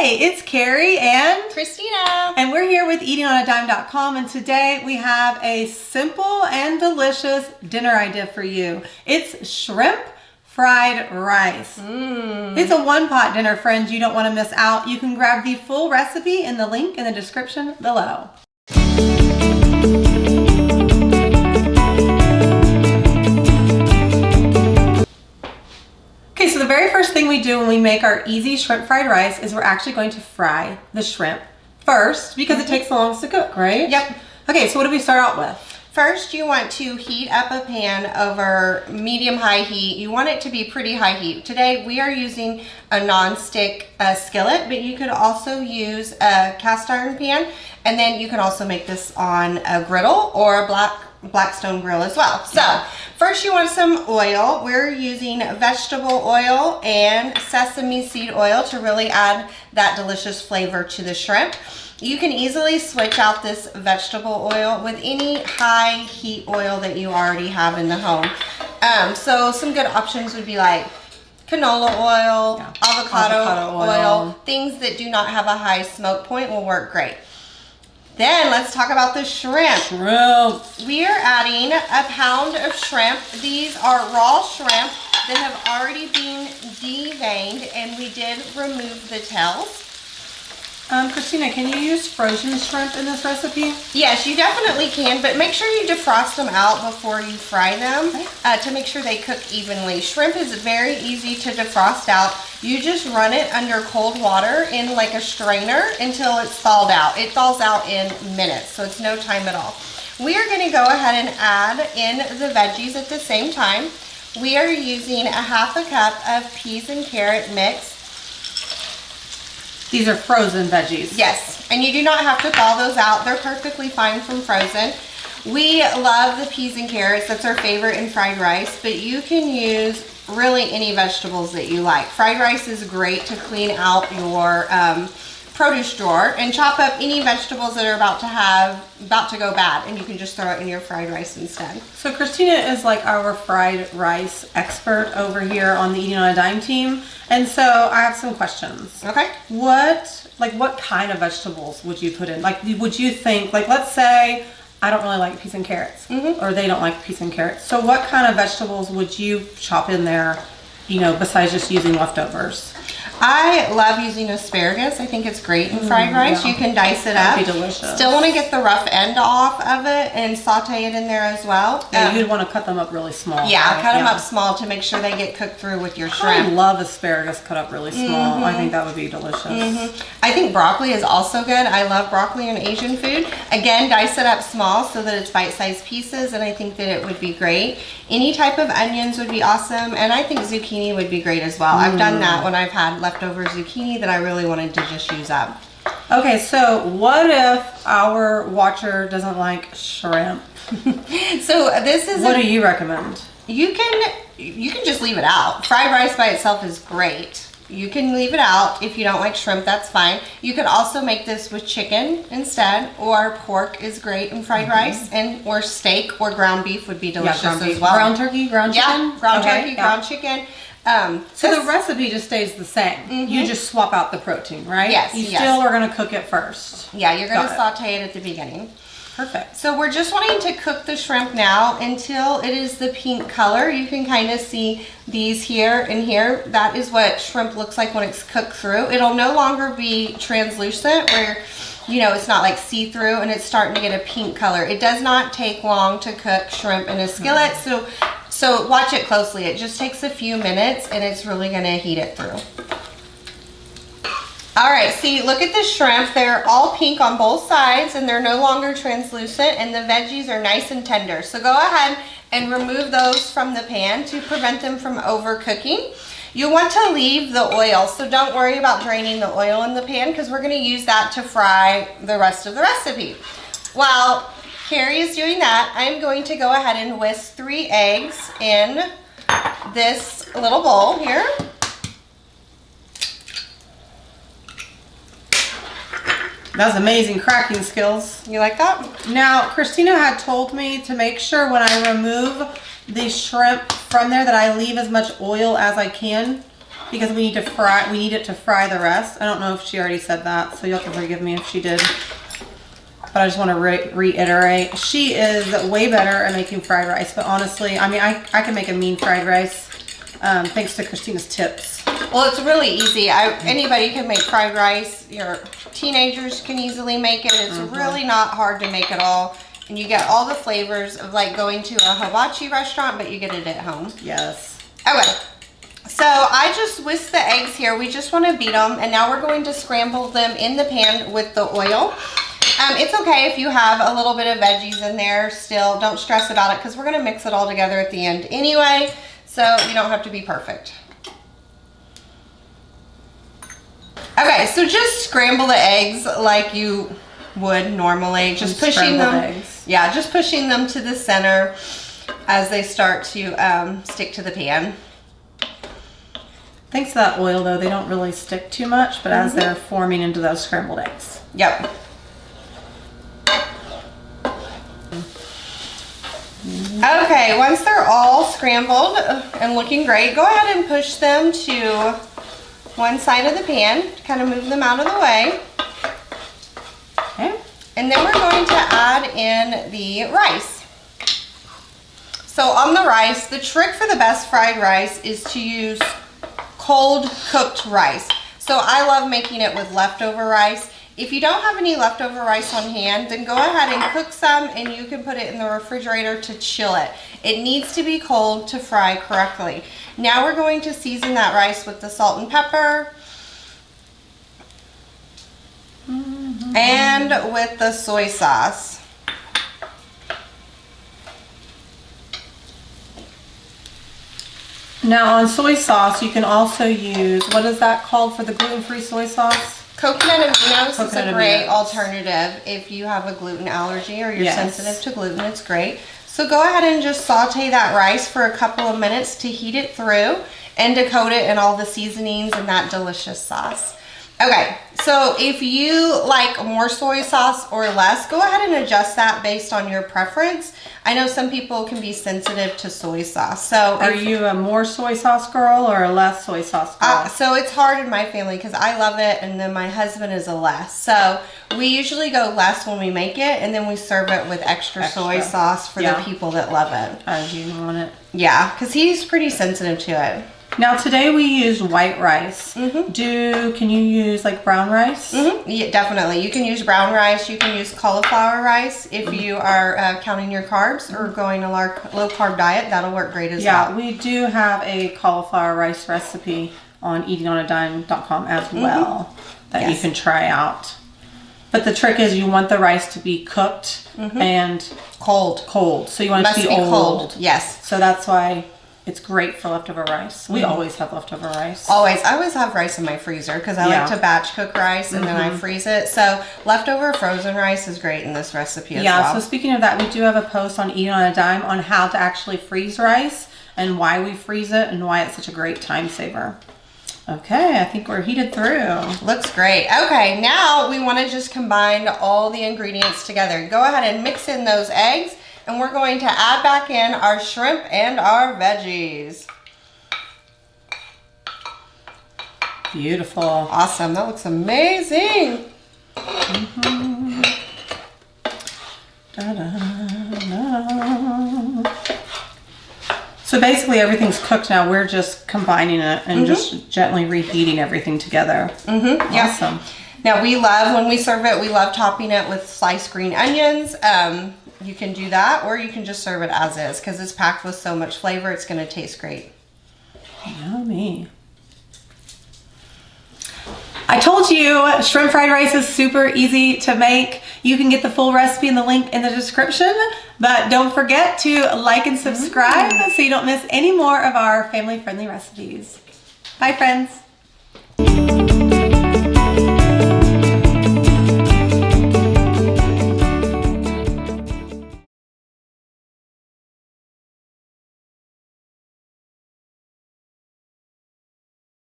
Hey, it's Carrie and Christina. And we're here with eatingonadime.com, and today we have a simple and delicious dinner idea for you. It's shrimp fried rice. It's a one-pot dinner, friends. You don't want to miss out. You can grab the full recipe in the link in the description below. Okay, so the very first thing we do when we make our easy shrimp fried rice is we're actually going to fry the shrimp first because it takes the longest to cook, right? Yep. Okay, so what do we start out with? First, you want to heat up a pan over medium-high heat. You want it to be pretty high heat. Today, we are using a non-stick skillet, but you could also use a cast iron pan, and then you can also make this on a griddle or a Blackstone grill as well. So first you want some oil. We're using vegetable oil and sesame seed oil to really add that delicious flavor to the shrimp. You can easily switch out this vegetable oil with any high heat oil that you already have in the home. So some good options would be like canola oil, avocado oil. Things that do not have a high smoke point will work great. Then let's talk about the shrimp. We are adding a pound of shrimp. These are raw shrimp that have already been deveined, and we did remove the tails. Christina, can you use frozen shrimp in this recipe? Yes, you definitely can, but make sure you defrost them out before you fry them to make sure they cook evenly. Shrimp is very easy to defrost out. You just run it under cold water in like a strainer until it's thawed out. It thaws out in minutes, so it's no time at all. We are going to go ahead and add in the veggies at the same time. We are using a half a cup of peas and carrot mix. These are frozen veggies. Yes, and you do not have to thaw those out. They're perfectly fine from frozen. We love the peas and carrots. That's our favorite in fried rice, but you can use really any vegetables that you like. Fried rice is great to clean out your produce drawer and chop up any vegetables that are about to go bad, and you can just throw it in your fried rice instead. So Christina is like our fried rice expert over here on the Eating on a Dime team, and so I have some questions. Okay. What kind of vegetables would you put in? Like, would you think, like, let's say I don't really like peas and carrots, or they don't like peas and carrots. So what kind of vegetables would you chop in there, besides just using leftovers? I love using asparagus. I think it's great in fried rice. You can dice it up. That'd be delicious. Still want to get the rough end off of it and saute it in there as well. Yeah, you'd want to cut them up really small. Yeah, cut them up small to make sure they get cooked through with your shrimp. I love asparagus cut up really small. I think that would be delicious. I think broccoli is also good. I love broccoli in Asian food. Again, dice it up small so that it's bite-sized pieces, and I think that it would be great. Any type of onions would be awesome, and I think zucchini would be great as well. I've done that when I've had leftover zucchini that I really wanted to just use up. Okay, so what if our watcher doesn't like shrimp? So this is what do you recommend? You can just leave it out. Fried rice by itself is great. You can leave it out. If you don't like shrimp, that's fine. You could also make this with chicken instead, or pork is great in fried rice, or steak or ground beef would be delicious as well. Ground turkey, ground chicken? Yeah, ground turkey, ground chicken. So the recipe just stays the same. You just swap out the protein, right? Yes. You still are going to cook it first. Yeah, you're going to saute it at the beginning. Perfect. So we're just wanting to cook the shrimp now until it is the pink color. You can kind of see these here and here. That is what shrimp looks like when it's cooked through. It'll no longer be translucent where, it's not like see-through, and it's starting to get a pink color. It does not take long to cook shrimp in a skillet, so watch it closely. It just takes a few minutes, and it's really going to heat it through. All right, see, look at the shrimp. They're all pink on both sides, and they're no longer translucent, and the veggies are nice and tender. So go ahead and remove those from the pan to prevent them from overcooking. You want to leave the oil, so don't worry about draining the oil in the pan because we're going to use that to fry the rest of the recipe. While Carrie is doing that, I'm going to go ahead and whisk 3 eggs in this little bowl here. That's amazing cracking skills. You like that? Now, Christina had told me to make sure when I remove the shrimp from there that I leave as much oil as I can. because we need it to fry the rest. I don't know if she already said that, so you'll have to forgive me if she did. But I just want to reiterate, she is way better at making fried rice. But honestly, I mean, I can make a mean fried rice thanks to Christina's tips. Well, it's really easy. Anybody can make fried rice. Your teenagers can easily make it. It's really not hard to make at all. And you get all the flavors of like going to a hibachi restaurant, but you get it at home. Yes. Okay. So I just whisked the eggs here. We just want to beat them. And now we're going to scramble them in the pan with the oil. It's okay if you have a little bit of veggies in there still. Don't stress about it because we're going to mix it all together at the end anyway. So you don't have to be perfect. Okay, so just scramble the eggs like you would normally. Just pushing them. Eggs. Yeah, just pushing them to the center as they start to stick to the pan. Thanks to that oil though, they don't really stick too much, but as they're forming into those scrambled eggs. Yep. Okay, once they're all scrambled and looking great, go ahead and push them to one side of the pan to kind of move them out of the way. Okay. And then we're going to add in the rice. So on the rice, the trick for the best fried rice is to use cold cooked rice. So I love making it with leftover rice. If you don't have any leftover rice on hand, then go ahead and cook some and you can put it in the refrigerator to chill it. It needs to be cold to fry correctly. Now we're going to season that rice with the salt and pepper and with the soy sauce. Now on soy sauce, you can also use, what is that called for the gluten-free soy sauce? Coconut aminos is a great alternative if you have a gluten allergy or you're sensitive to gluten. It's great. So go ahead and just saute that rice for a couple of minutes to heat it through and to coat it in all the seasonings and that delicious sauce. Okay, so if you like more soy sauce or less, go ahead and adjust that based on your preference. I know some people can be sensitive to soy sauce. So are you a more soy sauce girl or a less soy sauce girl? So it's hard in my family because I love it and then my husband is a less. So we usually go less when we make it and then we serve it with extra soy sauce for the people that love it. As you want it. Yeah, because he's pretty sensitive to it. Now today we used white rice. Can you use like brown rice? Yeah, definitely. You can use brown rice. You can use cauliflower rice if you are counting your carbs or going a low carb diet. That'll work great as well. Yeah, we do have a cauliflower rice recipe on eatingonadime.com as well that you can try out. But the trick is you want the rice to be cooked and cold. So you want it to be cold. Yes. So that's why it's great for leftover rice. We always have leftover rice. Always. I always have rice in my freezer because I like to batch cook rice and then I freeze it. So leftover frozen rice is great in this recipe as well. Yeah, so speaking of that, we do have a post on Eat on a Dime on how to actually freeze rice and why we freeze it and why it's such a great time saver. Okay, I think we're heated through. Looks great. Okay, now we want to just combine all the ingredients together. Go ahead and mix in those eggs. And we're going to add back in our shrimp and our veggies. Beautiful. Awesome. That looks amazing. So basically everything's cooked now. We're just combining it and just gently reheating everything together. Awesome. Now we love, when we serve it, we love topping it with sliced green onions. You can do that, or you can just serve it as is because it's packed with so much flavor. It's going to taste great. Yummy. I told you shrimp fried rice is super easy to make. You can get the full recipe in the link in the description, but don't forget to like and subscribe so you don't miss any more of our family-friendly recipes. Bye, friends.